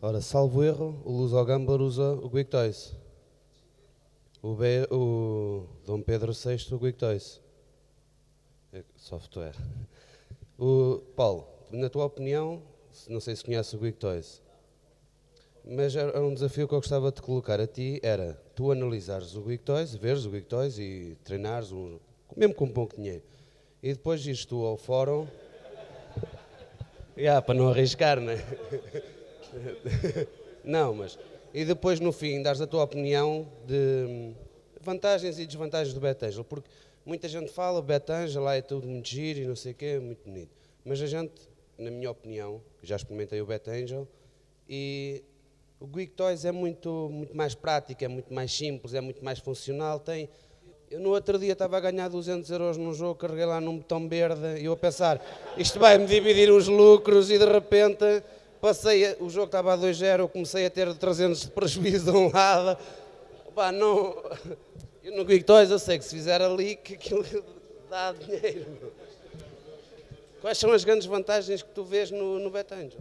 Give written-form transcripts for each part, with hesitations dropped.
Ora, salvo erro, o Luso-Gambler usa o QuickToys. O Dom Pedro VI, o QuickToys. Software. O Paulo, na tua opinião, não sei se conhece o QuickToys, mas era um desafio que eu gostava de te colocar a ti, era tu analisares o QuickToys, veres o QuickToys e treinares, mesmo com pouco dinheiro. E depois ires tu ao fórum, para não arriscar, não é? Não, mas... E depois, no fim, dares a tua opinião de vantagens e desvantagens do Betangel, porque muita gente fala, o Betangel lá é tudo muito giro e não sei o quê, muito bonito. Mas a gente, na minha opinião, já experimentei o Betangel, e o QuickToys é muito mais prático, é muito mais simples, é muito mais funcional. Eu no outro dia estava a ganhar 200 € num jogo, carreguei lá num botão verde e eu a pensar, isto vai-me dividir os lucros, e de repente... o jogo estava a 2-0, eu comecei a ter 300 de prejuízo de um lado. Não, eu no QuickToys eu sei que se fizer ali que aquilo dá dinheiro. Quais são as grandes vantagens que tu vês no Betangel?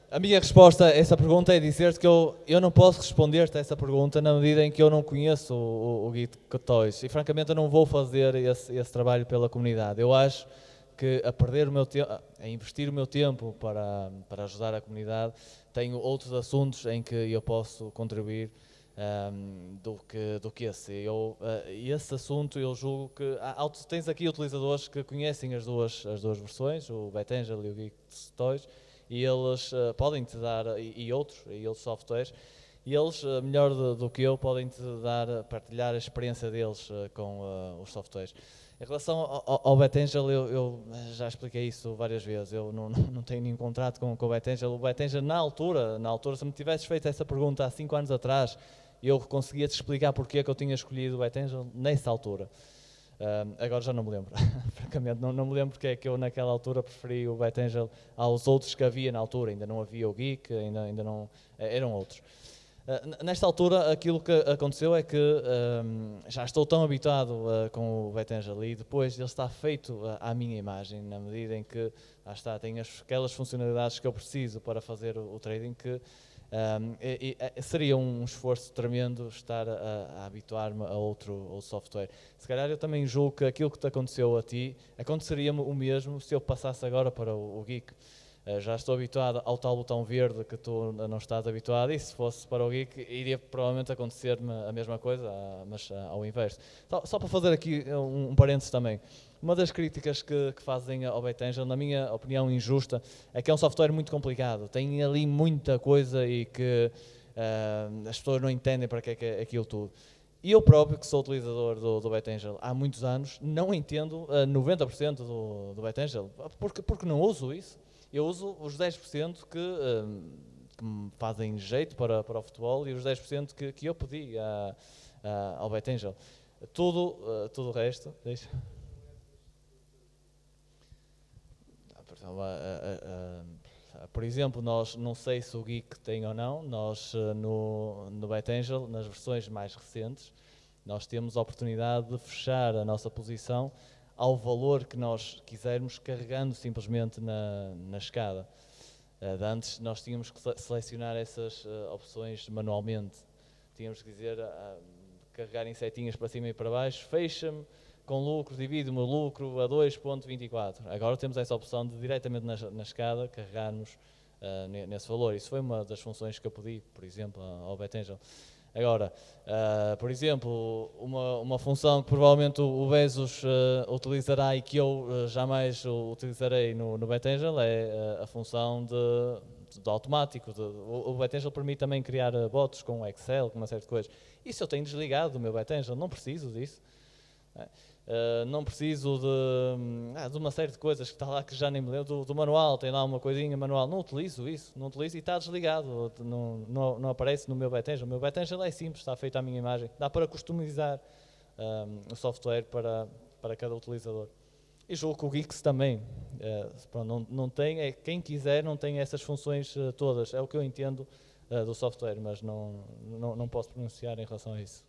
A minha resposta a essa pergunta é dizer-te que eu não posso responder-te a essa pergunta na medida em que eu não conheço o QuickToys e francamente eu não vou fazer esse trabalho pela comunidade. Eu acho que a investir o meu tempo para ajudar a comunidade, tenho outros assuntos em que eu posso contribuir do que esse. Esse assunto eu julgo que tens aqui utilizadores que conhecem as duas versões, o Betangel e o QuickToys, e eles podem-te dar, e outros softwares, e eles, melhor do que eu, podem-te partilhar a experiência deles com os softwares. Em relação ao Betangel, eu já expliquei isso várias vezes, eu não tenho nenhum contrato com o Betangel. O Betangel, na altura, se me tivesses feito essa pergunta há 5 anos atrás, eu conseguia-te explicar porque é que eu tinha escolhido o Betangel nessa altura. Agora já não me lembro, francamente, não me lembro porque é que eu naquela altura preferi o Betangel aos outros que havia na altura. Ainda não havia o Geek, ainda não, eram outros. Nesta altura, aquilo que aconteceu é que já estou tão habituado com o Betangel e depois ele está feito à minha imagem, na medida em que tem aquelas funcionalidades que eu preciso para fazer o trading, que seria um esforço tremendo estar a habituar-me a outro software. Se calhar eu também julgo que aquilo que te aconteceu a ti, aconteceria-me o mesmo se eu passasse agora para o Geek. Já estou habituado ao tal botão verde que tu não estás habituado, e se fosse para o Geek iria provavelmente acontecer-me a mesma coisa, mas ao inverso. Só para fazer aqui um parênteses também, uma das críticas que fazem ao Betangel, na minha opinião injusta, é que é um software muito complicado, tem ali muita coisa e que as pessoas não entendem para que é aquilo tudo. E eu próprio, que sou utilizador do Betangel há muitos anos, não entendo 90% do Betangel, porque não uso isso. Eu uso os 10% que me fazem jeito para o futebol e os 10% que eu pedi ao Betangel. Tudo o resto, deixa. Por exemplo, nós, não sei se o Geek tem ou não, nós no Betangel, nas versões mais recentes, nós temos a oportunidade de fechar a nossa posição ao valor que nós quisermos, carregando simplesmente na escada. Antes nós tínhamos que selecionar essas opções manualmente. Tínhamos que dizer, carregar em setinhas para cima e para baixo, fecha-me com lucro, divide-me o lucro a 2.24. Agora temos essa opção de diretamente na escada carregarmos nesse valor. Isso foi uma das funções que eu pedi, por exemplo, ao Betangel. Agora, por exemplo, uma função que provavelmente o Bezos utilizará e que eu jamais utilizarei no Betangel é a função de automático. O Betangel permite também criar bots com Excel, com uma série de coisas. Isso eu tenho desligado do meu Betangel, não preciso disso. Não preciso de uma série de coisas que está lá que já nem me lembro, do manual, tem lá uma coisinha manual, não utilizo isso, e está desligado, não aparece no meu Betangel. O meu Betangel é simples, está feito à minha imagem, dá para customizar o software para cada utilizador. E julgo que o Geeks também, não tem, quem quiser não tem essas funções todas, é o que eu entendo do software, mas não posso pronunciar em relação a isso.